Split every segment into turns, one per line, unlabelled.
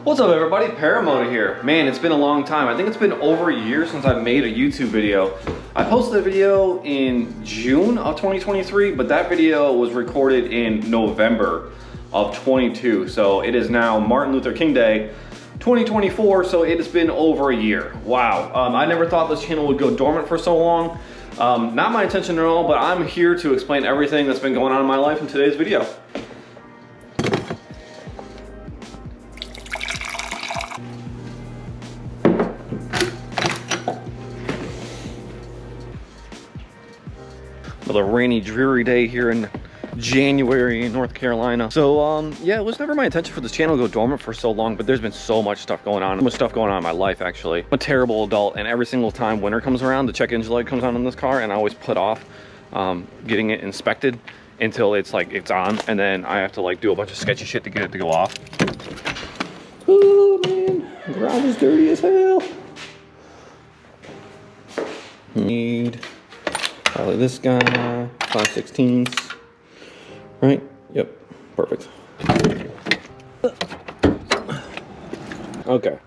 What's up everybody, Paramotor here. Man, it's been a long time. I think it's been over a year since I've made a YouTube video. I posted a video in June of 2023, but that video was recorded in November of 22. So it is now Martin Luther King Day 2024, so it has been over a year. Wow, I never thought this channel would go dormant for so long. Not my intention at all, but I'm here to explain everything that's been going on in my life in today's video. Another rainy, dreary day here in January in North Carolina. So yeah, it was never my intention for this channel to go dormant for so long, but there's been so much stuff going on. So much stuff going on in my life, actually. I'm a terrible adult, and every single time winter comes around, the check engine light comes on in this car, and I always put off getting it inspected until it's on, and then I have to like do a bunch of sketchy shit to get it to go off. Oh man, the garage is dirty as hell. Need probably this guy, 5/16, right? Yep, perfect. Okay,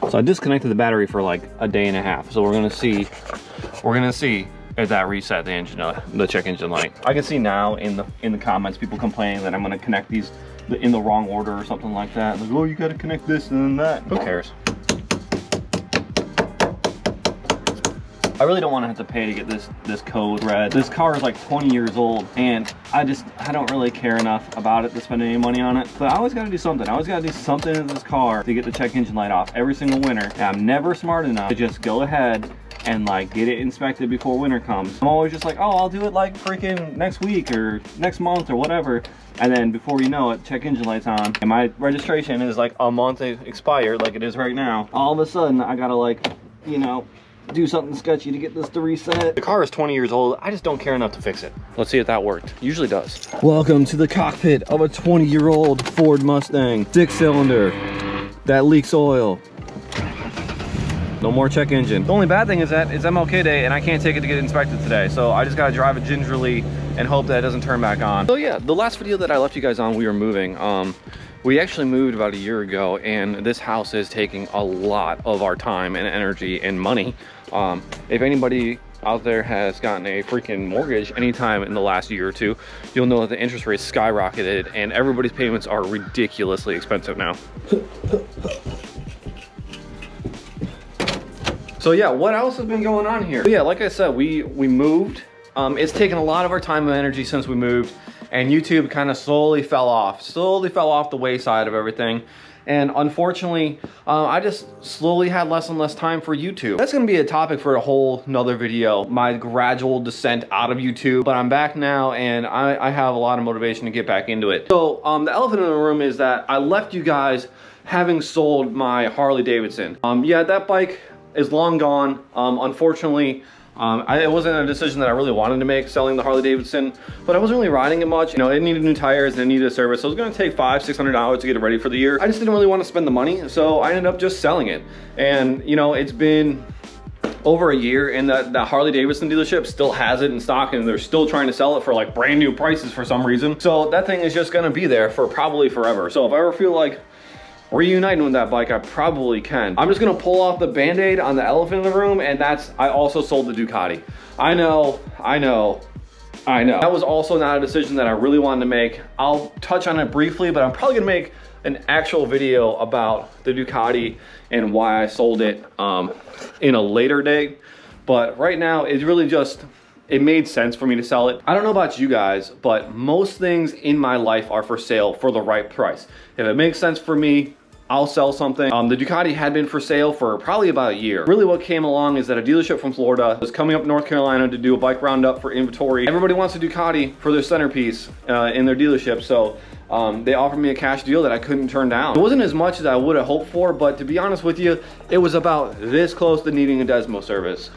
so I disconnected the battery for like a day and a half. So we're gonna see if that reset the engine, the check engine light. I can see now in the comments people complaining that I'm gonna connect these in the wrong order or something like that. Like, oh, you gotta connect this and then that. Who cares? I really don't want to have to pay to get this code read. This car is like 20 years old, and I don't really care enough about it to spend any money on it. But I always got to do something. I always got to do something in this car to get the check engine light off every single winter. And I'm never smart enough to just go ahead and like get it inspected before winter comes. I'm always just like, oh, I'll do it like freaking next week or next month or whatever. And then before you know it, check engine light's on, and my registration is like a month expired, like it is right now. All of a sudden, I gotta like, you know, do something sketchy to get this to reset. The car is 20 years old. I just don't care enough to fix it. Let's see if that worked. Usually does. Welcome to the cockpit of a 20-year-old Ford Mustang, 6-cylinder that leaks oil. No more check engine. The only bad thing is that it's MLK Day and I can't take it to get inspected today. So I just gotta drive it gingerly and hope that it doesn't turn back on. So yeah, the last video that I left you guys on, we were moving. We actually moved about a year ago, and this house is taking a lot of our time and energy and money. If anybody out there has gotten a freaking mortgage anytime in the last year or two, you'll know that the interest rates skyrocketed and everybody's payments are ridiculously expensive now. So yeah, what else has been going on here? So yeah, like I said, we moved. It's taken a lot of our time and energy since we moved, and YouTube kind of slowly fell off the wayside of everything. And unfortunately, I just slowly had less and less time for YouTube. That's gonna be a topic for a whole nother video, my gradual descent out of YouTube. But I'm back now, and I have a lot of motivation to get back into it. So the elephant in the room is that I left you guys having sold my Harley Davidson. Yeah, that bike is long gone. Unfortunately, it wasn't a decision that I really wanted to make, selling the Harley Davidson, but I wasn't really riding it much. You know, it needed new tires and it needed a service, so it was gonna take $500–600 to get it ready for the year. I just didn't really want to spend the money, so I ended up just selling it. And you know, it's been over a year, and that Harley Davidson dealership still has it in stock, and they're still trying to sell it for like brand new prices for some reason. So that thing is just gonna be there for probably forever. So if I ever feel like reuniting with that bike, I probably can. I'm just gonna pull off the band-aid on the elephant in the room, and that's, I also sold the Ducati. I know. That was also not a decision that I really wanted to make. I'll touch on it briefly, but I'm probably gonna make an actual video about the Ducati and why I sold it in a later date. But right now, it's really just, it made sense for me to sell it. I don't know about you guys, but most things in my life are for sale for the right price. If it makes sense for me, I'll sell something. The Ducati had been for sale for probably about a year. Really what came along is that a dealership from Florida was coming up North Carolina to do a bike roundup for inventory. Everybody wants a Ducati for their centerpiece in their dealership, so they offered me a cash deal that I couldn't turn down. It wasn't as much as I would have hoped for, but to be honest with you, it was about this close to needing a Desmo service.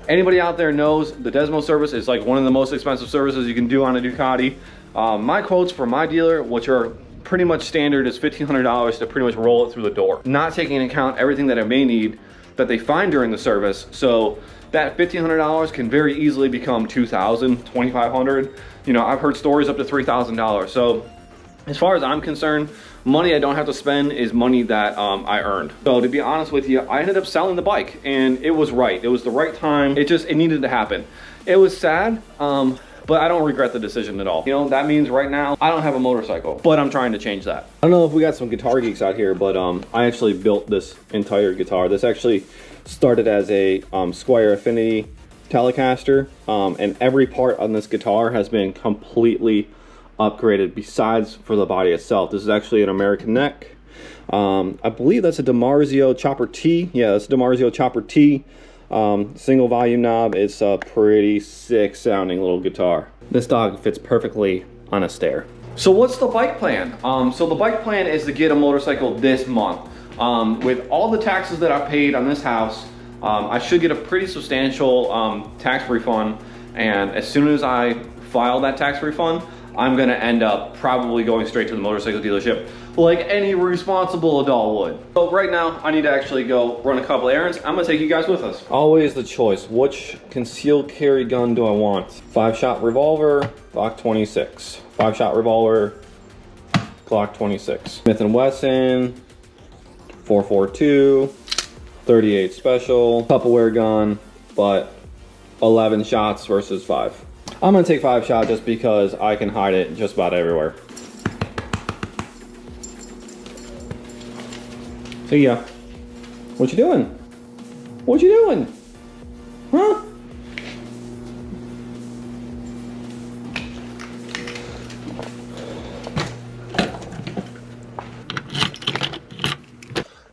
Anybody out there knows the Desmo service is like one of the most expensive services you can do on a Ducati. My quotes for my dealer, which are pretty much standard, is $1,500 to pretty much roll it through the door, not taking into account everything that I may need that they find during the service. So that $1,500 can very easily become $2,000, $2,500. You know, I've heard stories up to $3,000. So as far as I'm concerned, money I don't have to spend is money that I earned. So to be honest with you, I ended up selling the bike, and it was right. It was the right time. It needed to happen. It was sad, but I don't regret the decision at all. You know, that means right now I don't have a motorcycle, but I'm trying to change that. I don't know if we got some guitar geeks out here, but I actually built this entire guitar. This actually started as a Squier Affinity Telecaster, and every part on this guitar has been completely upgraded besides for the body itself. This is actually an American neck. I believe that's a DiMarzio Chopper T. Yeah, that's a DiMarzio Chopper T. Single volume knob. It's a pretty sick sounding little guitar. This dog fits perfectly on a stair. So what's the bike plan? So the bike plan is to get a motorcycle this month. With all the taxes that I paid on this house, I should get a pretty substantial tax refund, and as soon as I file that tax refund, I'm gonna end up probably going straight to the motorcycle dealership like any responsible adult would. So right now, I need to actually go run a couple errands. I'm gonna take you guys with us. Always the choice, which concealed carry gun do I want? 5-shot revolver, Glock 26. 5-shot revolver, Glock 26. Smith & Wesson, 4.42, 38 special, Tupperware gun, but 11 shots versus 5. I'm gonna take 5-shot just because I can hide it just about everywhere. See ya. What you doing? What you doing? Huh?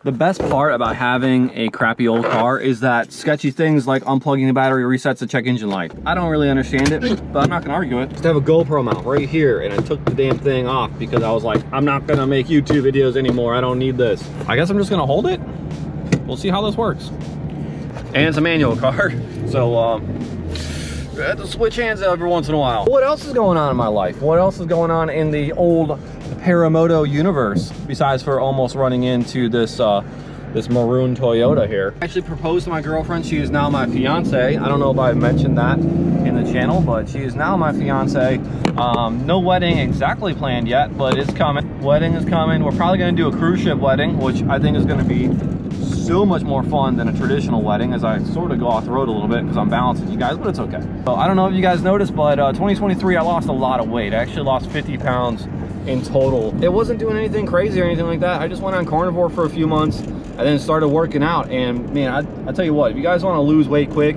The best part about having a crappy old car is that sketchy things like unplugging the battery resets the check engine light. I don't really understand it, but I'm not gonna argue it. Just have a GoPro mount right here, and I took the damn thing off because I was like, I'm not gonna make YouTube videos anymore. I don't need this. I guess I'm just gonna hold it. We'll see how this works. And it's a manual car, so I have to switch hands every once in a while. What else is going on in my life? What else is going on in the old Paramoto universe besides for almost running into this this maroon Toyota here? I actually proposed to my girlfriend. She is now my fiance. I don't know if I mentioned that in the channel, but she is now my fiance. No wedding exactly planned yet, but it's coming. Wedding is coming. We're probably going to do a cruise ship wedding, which I think is going to be so much more fun than a traditional wedding, as I sort of go off the road a little bit because I'm balancing you guys, but it's okay. So I don't know if you guys noticed, but 2023 I lost a lot of weight. I actually lost 50 pounds in total. It wasn't doing anything crazy or anything like that. I just went on carnivore for a few months and then started working out, and man, I tell you what, if you guys want to lose weight quick,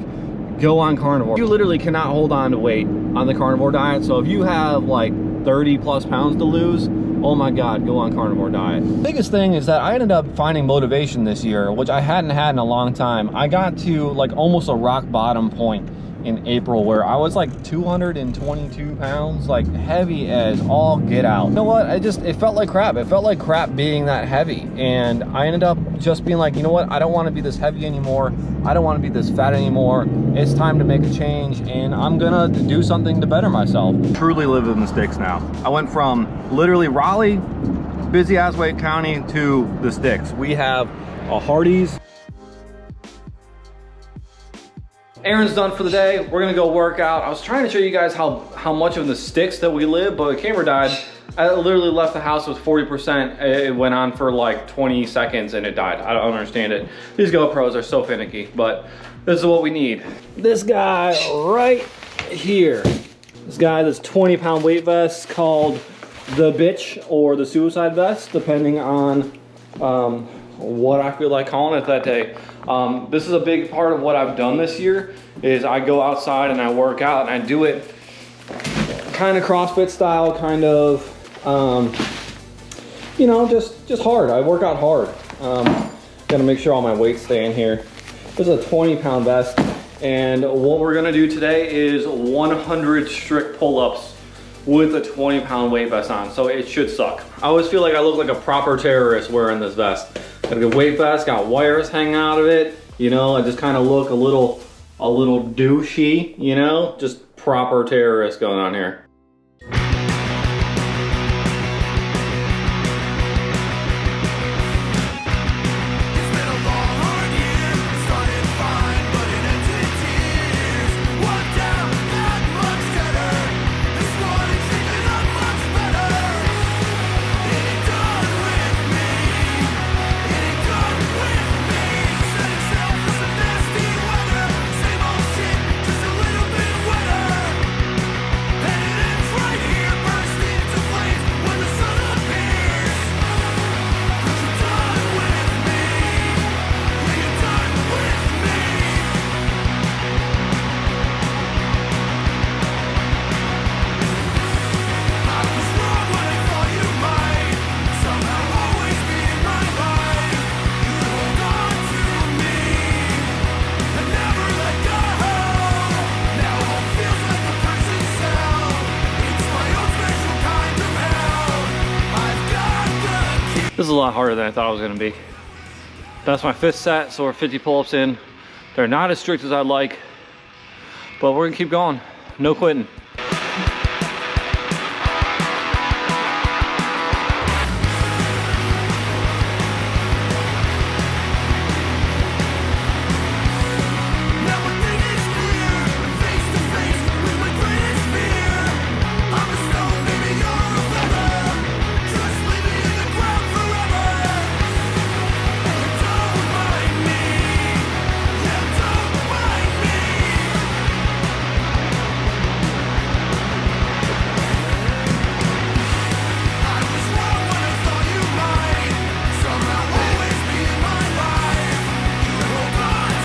go on carnivore. You literally cannot hold on to weight on the carnivore diet. So if you have like 30 plus pounds to lose, oh my God, go on carnivore diet. The biggest thing is that I ended up finding motivation this year, which I hadn't had in a long time. I got to like almost a rock bottom point in April where I was like 222 pounds, like heavy as all get out. You know what? It felt like crap. It felt like crap being that heavy. And I ended up just being like, you know what? I don't want to be this heavy anymore. I don't want to be this fat anymore. It's time to make a change, and I'm gonna do something to better myself. Truly live in the sticks now. I went from literally Raleigh, busy ass Wake County, to the sticks. We have a Hardee's. Errands done for the day. We're gonna go work out. I was trying to show you guys how much of the sticks that we live, but the camera died. I literally left the house with 40%. It went on for like 20 seconds and it died. I don't understand it. These GoPros are so finicky, but this is what we need. This guy right here. This guy, this 20-pound weight vest called the bitch or the suicide vest, depending on what I feel like calling it that day. This is a big part of what I've done this year is I go outside and I work out, and I do it kind of CrossFit style, kind of, you know, just hard. I work out hard. Gotta make sure all my weights stay in here. This is a 20-pound vest, and what we're gonna do today is 100 strict pull-ups with a 20-pound weight vest on, so it should suck. I always feel like I look like a proper terrorist wearing this vest. Got a good weight vest, got wires hanging out of it. You know, I just kind of look a little douchey, you know, just proper terrorist going on here. This is a lot harder than I thought it was gonna be. That's my 5th set, so we're 50 pull-ups in. They're not as strict as I'd like, but we're gonna keep going. No quitting.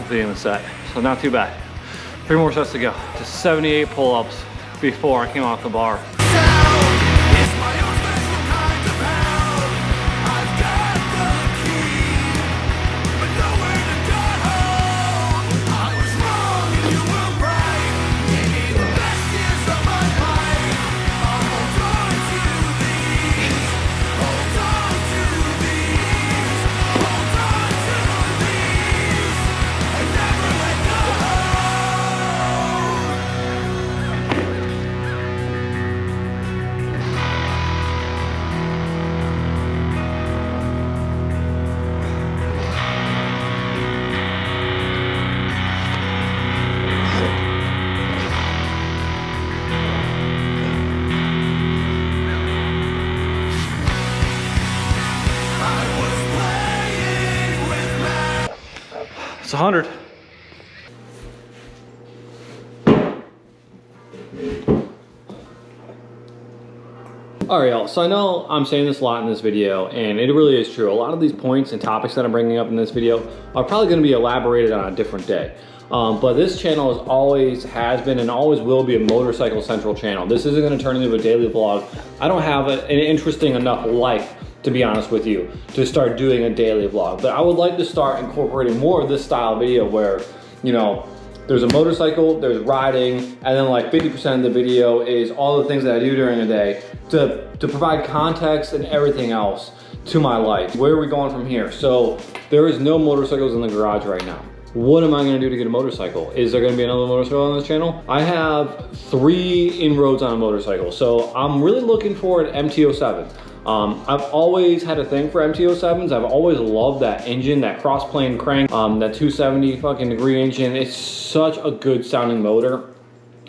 The end of the set, so not too bad. 3 more sets to go. To 78 pull-ups before I came off the bar. It's 100. All right, y'all, so I know I'm saying this a lot in this video, and it really is true. A lot of these points and topics that I'm bringing up in this video are probably gonna be elaborated on a different day. But this channel has been and always will be a motorcycle central channel. This isn't gonna turn into a daily vlog. I don't have an interesting enough life, to be honest with you, to start doing a daily vlog. But I would like to start incorporating more of this style video where, you know, there's a motorcycle, there's riding, and then like 50% of the video is all the things that I do during the day to provide context and everything else to my life. Where are we going from here? So there is no motorcycles in the garage right now. What am I gonna do to get a motorcycle? Is there gonna be another motorcycle on this channel? I have 3 inroads on a motorcycle. So I'm really looking for an MT-07. I've always had a thing for MT-07s. I've always loved that engine, that cross-plane crank, that 270 fucking degree engine. It's such a good sounding motor.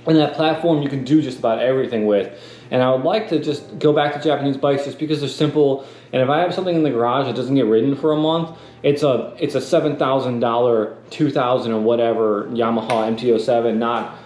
And that platform you can do just about everything with. And I would like to just go back to Japanese bikes just because they're simple. And if I have something in the garage that doesn't get ridden for a month, it's a $7,000, 2000 or whatever Yamaha MT-07, not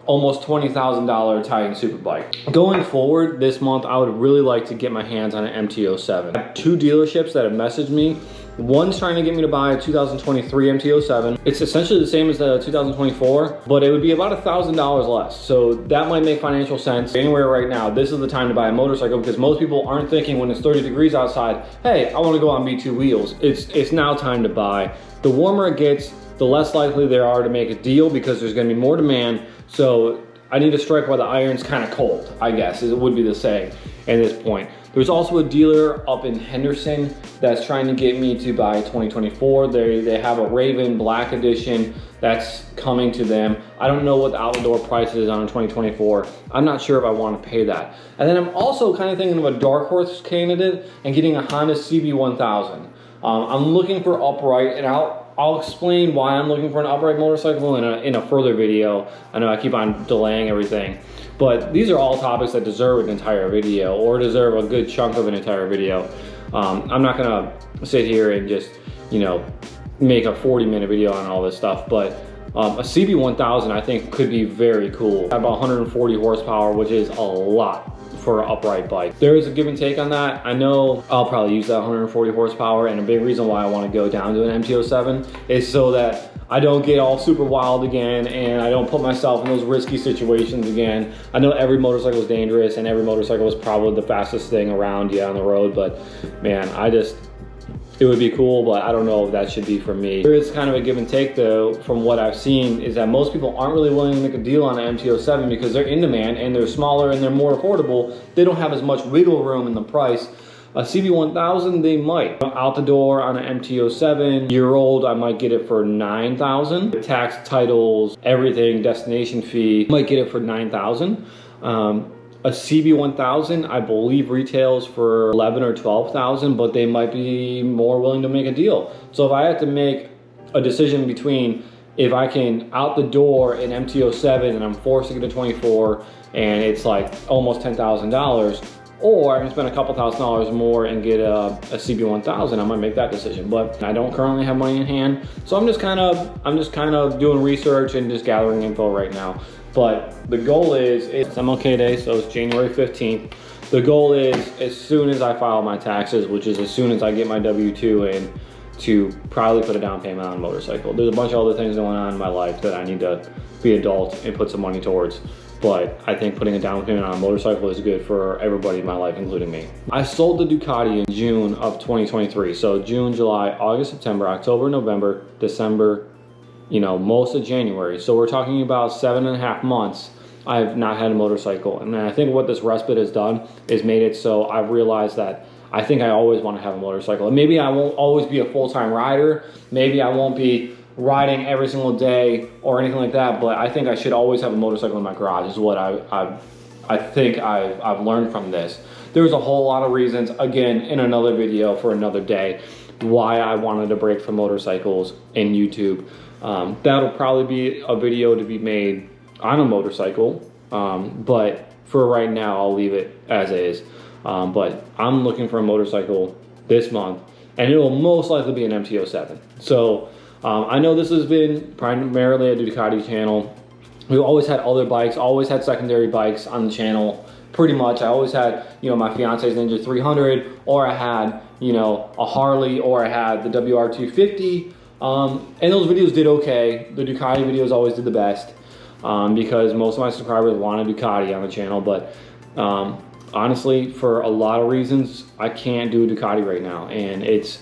almost $20,000 Italian superbike. Going forward this month, I would really like to get my hands on an MT-07. I have 2 dealerships that have messaged me. One's trying to get me to buy a 2023 MT-07. It's essentially the same as the 2024, but it would be about $1,000 less. So that might make financial sense. Anywhere right now, this is the time to buy a motorcycle because most people aren't thinking when it's 30 degrees outside, hey, I wanna go on B2 wheels. It's now time to buy. The warmer it gets, the less likely there are to make a deal because there's gonna be more demand. So I need to strike while the iron's kind of cold, I guess, it would be the saying at this point. There's also a dealer up in Henderson that's trying to get me to buy 2024. They have a Raven Black Edition that's coming to them. I don't know what the out-the-door price is on a 2024. I'm not sure if I want to pay that. And then I'm also kind of thinking of a dark horse candidate and getting a Honda CB1000. I'm looking for upright, and I'll explain why I'm looking for an upright motorcycle in a further video. I know I keep on delaying everything, but these are all topics that deserve an entire video or deserve a good chunk of an entire video. I'm not gonna sit here and just, you know, make a 40-minute video on all this stuff, but a CB1000 I think could be very cool. About 140 horsepower, which is a lot for an upright bike. There is a give and take on that. I know I'll probably use that 140 horsepower, and a big reason why I want to go down to an MT-07 is so that I don't get all super wild again and I don't put myself in those risky situations again. I know every motorcycle is dangerous and every motorcycle is probably the fastest thing around on the road, but man, it would be cool, but I don't know if that should be for me. There is kind of a give and take though, from what I've seen, is that most people aren't really willing to make a deal on an MT-07 because they're in demand and they're smaller and they're more affordable. They don't have as much wiggle room in the price. A CB1000, they might. Out the door on an MT-07, year-old, I might get it for $9,000. Tax, titles, everything, destination fee, might get it for $9,000. A CB1000, I believe retails for $11,000 or $12,000, but they might be more willing to make a deal. So if I had to make a decision between if I can out the door an MT-07 and I'm forced to get a 24 and it's like almost $10,000, or I can spend a couple $1,000s more and get a CB1000, I might make that decision. But I don't currently have money in hand, so I'm just kind of doing research and just gathering info right now. But the goal is, it's MLK Day, so it's January 15th. The goal is, as soon as I file my taxes, which is as soon as I get my W-2 in, to probably put a down payment on a motorcycle. There's a bunch of other things going on in my life that I need to be adult and put some money towards. But I think putting a down payment on a motorcycle is good for everybody in my life, including me. I sold the Ducati in June of 2023. So June, July, August, September, October, November, December, you know, most of January. So we're talking about 7.5 months I have not had a motorcycle. And I think what this respite has done is made it so I've realized that I think I always want to have a motorcycle. And maybe I won't always be a full-time rider. Maybe I won't be riding every single day or anything like that, but I think I should always have a motorcycle in my garage is what I think I've learned from this. There's a whole lot of reasons, again, in another video for another day, why I wanted to break from motorcycles in YouTube. That'll probably be a video to be made on a motorcycle, but for right now, I'll leave it as is. But I'm looking for a motorcycle this month, and it will most likely be an MT-07. So I know this has been primarily a Ducati channel. We've always had other bikes, always had secondary bikes on the channel, pretty much. I always had, you know, my fiance's Ninja 300, or I had, you know, a Harley, or I had the WR250. And those videos did okay. The Ducati videos always did the best because most of my subscribers want a Ducati on the channel. But honestly, for a lot of reasons, I can't do a Ducati right now. And it's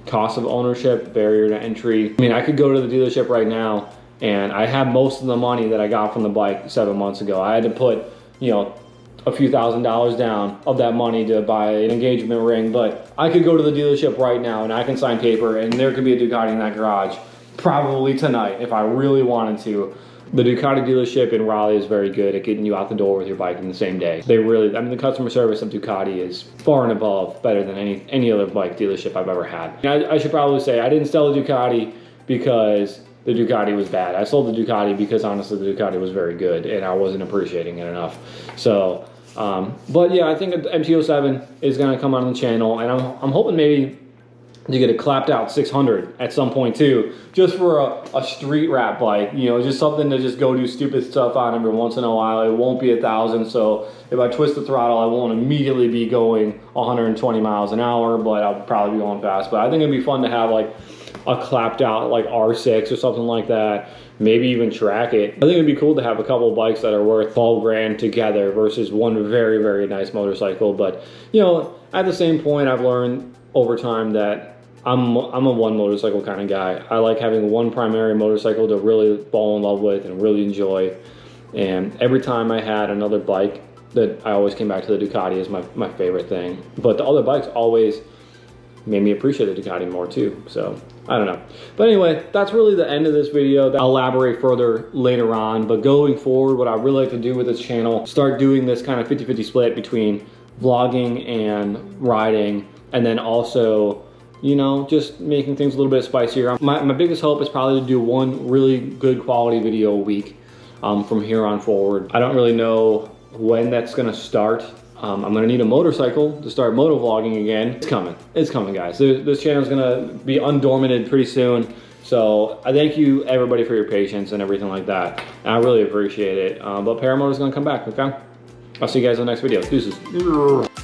cost of ownership, barrier to entry. I mean, I could go to the dealership right now and I have most of the money that I got from the bike 7 months ago. I had to put, you know, a few $1,000s down of that money to buy an engagement ring, but I could go to the dealership right now and I can sign paper and there could be a Ducati in that garage probably tonight if I really wanted to. The Ducati dealership in Raleigh is very good at getting you out the door with your bike in the same day. They really, I mean, the customer service of Ducati is far and above better than any other bike dealership I've ever had. I should probably say I didn't sell the Ducati because the Ducati was bad. I sold the Ducati because honestly the Ducati was very good and I wasn't appreciating it enough. So, but yeah, I think the MT-07 is gonna come on the channel, and I'm hoping maybe to get a clapped out 600 at some point too, just for a street rat bike, you know, just something to just go do stupid stuff on every once in a while. It won't be 1,000, so if I twist the throttle, I won't immediately be going 120 miles an hour, but I'll probably be going fast. But I think it'd be fun to have like a clapped out like R6 or something like that, maybe even track it. I think it'd be cool to have a couple of bikes that are worth 12 grand together versus one very, very nice motorcycle. But you know, at the same point, I've learned over time that I'm a one motorcycle kind of guy. I like having one primary motorcycle to really fall in love with and really enjoy. And every time I had another bike, that I always came back to the Ducati as my favorite thing. But the other bikes always made me appreciate the Ducati more too. So I don't know. But anyway, that's really the end of this video. I'll elaborate further later on. But going forward, what I really like to do with this channel, start doing this kind of 50-50 split between vlogging and riding, and then also, you know, just making things a little bit spicier. My biggest hope is probably to do one really good quality video a week from here on forward. I don't really know when that's gonna start. I'm gonna need a motorcycle to start motovlogging again. It's coming guys. This channel is gonna be undormanted pretty soon. So I thank you everybody for your patience and everything like that. And I really appreciate it. But Paramotor is gonna come back, okay? I'll see you guys in the next video. Deuces.